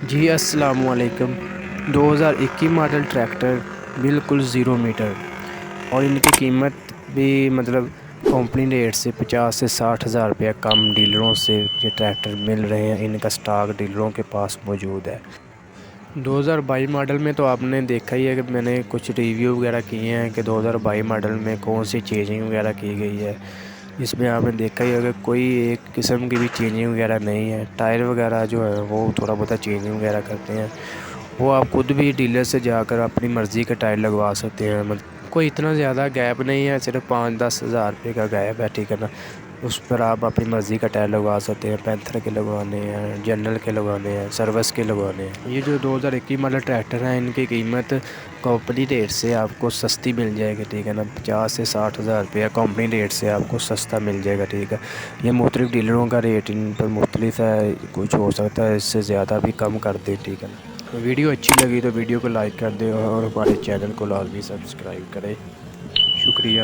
جی السلام علیکم۔ 2021 model tractor بالکل 0 میٹر اور ان کی قیمت بھی کمپنی ریٹ سے 50 سے 60 ہزار روپیہ کم ڈیلروں سے یہ ٹریکٹر مل رہے ہیں۔ ان کا سٹاک ڈیلروں کے پاس موجود ہے۔ 2022 ماڈل میں تو آپ نے دیکھا ہی ہے کہ میں نے کچھ ریویو وغیرہ کیے ہیں کہ 2022 ماڈل میں کون سی چینجنگ وغیرہ کی گئی ہے۔ اس میں آپ نے دیکھا ہی ہے کہ کوئی ایک قسم کی بھی چینجنگ وغیرہ نہیں ہے۔ ٹائر وغیرہ جو ہے وہ تھوڑا بہت چینجنگ وغیرہ کرتے ہیں، وہ آپ خود بھی ڈیلر سے جا کر اپنی مرضی کے ٹائر لگوا سکتے ہیں۔ کوئی اتنا زیادہ گیپ نہیں ہے، صرف 5-10 ہزار روپے کا گیپ ہے، ٹھیک ہے نا۔ اس پر آپ اپنی مرضی کا ٹائر لگوا سکتے ہیں۔ پینتھر کے لگوانے ہیں، جنرل کے لگوانے ہیں، سروس کے لگوانے ہیں۔ یہ جو 2021 ماڈل ٹریکٹر ہیں، ان کی قیمت کمپنی ریٹ سے آپ کو سستی مل جائے گی، ٹھیک ہے نا۔ 50 سے 60 ہزار روپیہ کمپنی ریٹ سے آپ کو سستا مل جائے گا، ٹھیک ہے۔ یہ مختلف ڈیلروں کا ریٹ ان پر مختلف ہے، کچھ ہو سکتا ہے اس سے زیادہ بھی کم کر دیں، ٹھیک ہے نا۔ ویڈیو اچھی لگی تو ویڈیو کو لائک کر دیں اور ہمارے چینل کو لازمی سبسکرائب کریں۔ شکریہ۔